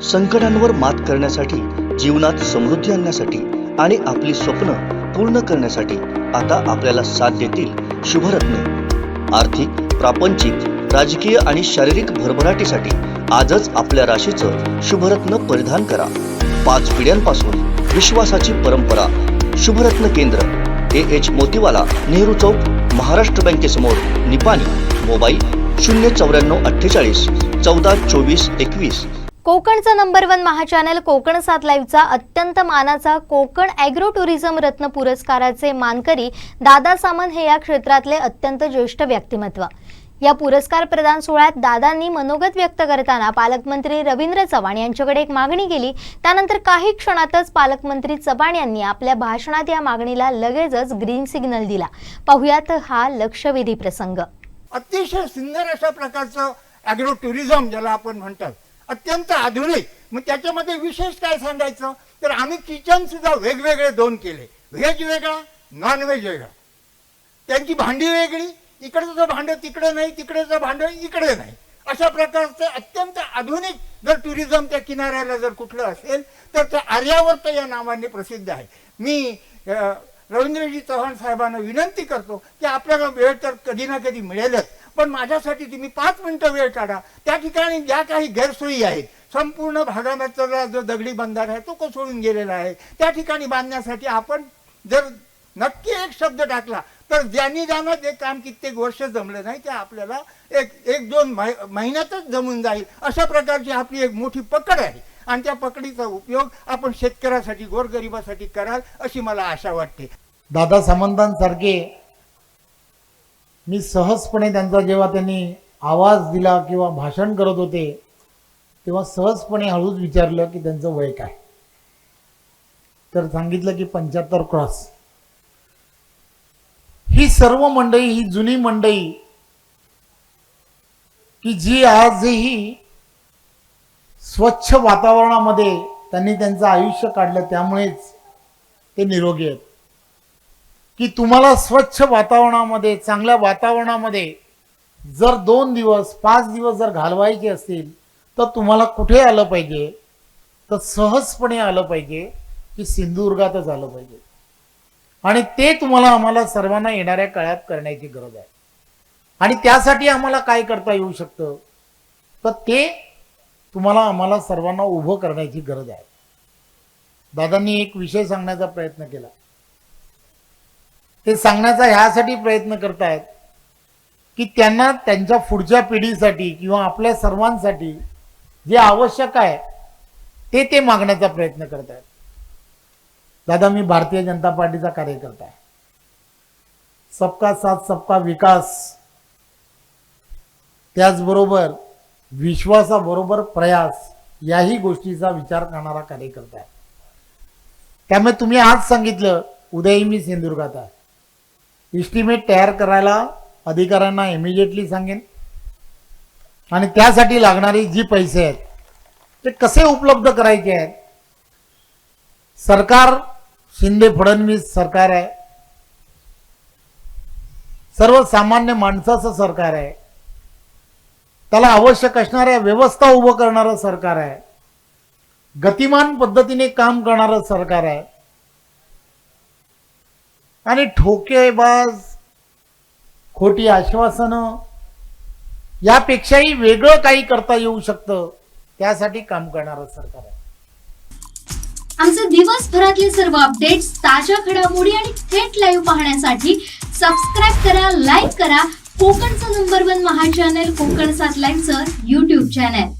संकटांवर मात करण्यासाठी, जीवनात समृद्धी आणण्यासाठी आणि आपली स्वप्न पूर्ण करण्यासाठी आता आपल्याला साथ देतील शुभरत्न। आर्थिक, प्रापंचिक, राजकीय आणि शारीरिक भरभराटीसाठी आजच आपल्या राशीचं शुभरत्न परिधान करा। 5 पिढ्यांपासून विश्वासाची परंपरा। शुभरत्न केंद्र AH मोतीवाला, नेहरू चौक, महाराष्ट्र बँकेसमोर, निपाणी। मोबाईल 09448 14 24 21। कोकणचा नंबर 1 महाचॅनल कोकण 7 लाईव्हचा अत्यंत मानाचा कोकण ॲग्रो टुरिझम रत्न पुरस्काराचे मानकरी दादा सामंत हे या क्षेत्रातले अत्यंत ज्येष्ठ व्यक्तिमत्व। या पुरस्कार प्रदान सोहळ्यात दादांनी मनोगत व्यक्त करताना पालकमंत्री रवींद्र चव्हाण यांच्याकडे एक मागणी केली। त्यानंतर काही क्षणातच पालकमंत्री चव्हाण यांनी आपल्या भाषणात या मागणीला लगेचच ग्रीन सिग्नल दिला। पाहुयात हा लक्षवेधी प्रसंग। अतिशय सुंदर अशा प्रकारचं ॲग्रो टुरिझम ज्याला आपण म्हणतात, अत्यंत आधुनिक। मग त्याच्यामध्ये विशेष काय सांगायचं तर आम्ही किचन सुद्धा वेगवेगळे 2 केले, व्हेज वेगळा, नॉन व्हेज वेगळा। त्यांची भांडी वेगळी, इकडचं भांडं तिकडे नाही, तिकडेचं भांडं इकडे नाही, अशा प्रकारचं अत्यंत आधुनिक जर टुरिझम त्या किनाऱ्याला जर कुठलं असेल तर ते आर्यावर्त या नावाने प्रसिद्ध आहे। मी रवींद्रजी चव्हाण साहेबांना विनंती करतो की आपल्याला वेळ तर कधी ना कधी मिळेलच, पण माझ्यासाठी तुम्ही 5 मिनिटं वेळ काढा। त्या ठिकाणी ज्या काही गैरसोयी आहेत, संपूर्ण भागामधला जो दगडी बंधारा आहे तो कोसळून गेलेला आहे, त्या ठिकाणी बांधण्यासाठी आपण जर नक्की एक शब्द टाकला तर ज्यांनी ते काम कित्येक वर्ष जमलं नाही ते आपल्याला एक 2 महिन्यातच जमून जाईल। अशा प्रकारची आपली एक मोठी पकड आहे आणि त्या पकडीचा उपयोग आपण शेतकऱ्यासाठी, गोरगरिबासाठी कराल अशी मला आशा वाटते। दादा सामंतांसारखे मी सहजपणे त्यांचा जेव्हा त्यांनी आवाज दिला किंवा भाषण करत होते तेव्हा सहजपणे हळूच विचारलं की त्यांचं वय काय, तर सांगितलं की 75 क्रॉस। ही सर्व मंडळी, ही जुनी मंडळी की जी आजही स्वच्छ वातावरणामध्ये त्यांनी त्यांचं आयुष्य काढलं, त्यामुळेच ते निरोगी आहेत। की तुम्हाला स्वच्छ वातावरणामध्ये, चांगल्या वातावरणामध्ये जर 2 दिवस 5 दिवस जर घालवायचे असतील तर तुम्हाला कुठे आलं पाहिजे, तर सहजपणे आलं पाहिजे की सिंधुदुर्गातच आलं पाहिजे। आणि ते तुम्हाला, आम्हाला सर्वांना येणाऱ्या काळात करण्याची गरज आहे। आणि त्यासाठी आम्हाला काय करता येऊ शकतं तर ते तुम्हाला, आम्हाला सर्वांना उभं करण्याची गरज आहे। दादांनी एक विषय सांगण्याचा प्रयत्न केला, ते सांगण्याचा ह्यासाठी प्रयत्न करतायत की त्यांना त्यांच्या पुढच्या पिढीसाठी किंवा आपल्या सर्वांसाठी जे आवश्यक आहे ते मागण्याचा प्रयत्न करतायत। दादा, मी भारतीय जनता पार्टीचा कार्यकर्ता आहे। सबका साथ सबका विकास, त्याचबरोबर विश्वासाबरोबर प्रयास याही गोष्टीचा विचार करणारा कार्यकर्ता आहे। त्यामुळे तुम्ही आज सांगितलं, उद्याही मी सिंधुदुर्गात आहे। इस्टिमेट तयार करायला अधिकाऱ्यांना इमिजिएटली सांगेन आणि त्यासाठी लागणारे जी पैसे आहेत ते कसे उपलब्ध करायचे आहेत। सरकार शिंदे फडणवीस सरकार आहे, सर्वसामान्य माणसाचं सरकार आहे, त्याला आवश्यक असणाऱ्या व्यवस्था उभं करणारं सरकार आहे, गतिमान पद्धतीने काम करणारं सरकार आहे। आणि ठोकेबाज, खोटी आश्वासनं यापेक्षाही वेगळं काही करता येऊ शकतं त्यासाठी काम करणारं सरकार आहे। आमचे दिवसभरातले सर्व अपडेट्स, ताज्या घडामोडी आणि थेट लाईव्ह पाहण्यासाठी सबस्क्राईब करा, लाईक करा कोकणचं नंबर 1 महाचॅनल कोकण 7 लाईव्हचं YouTube चॅनल।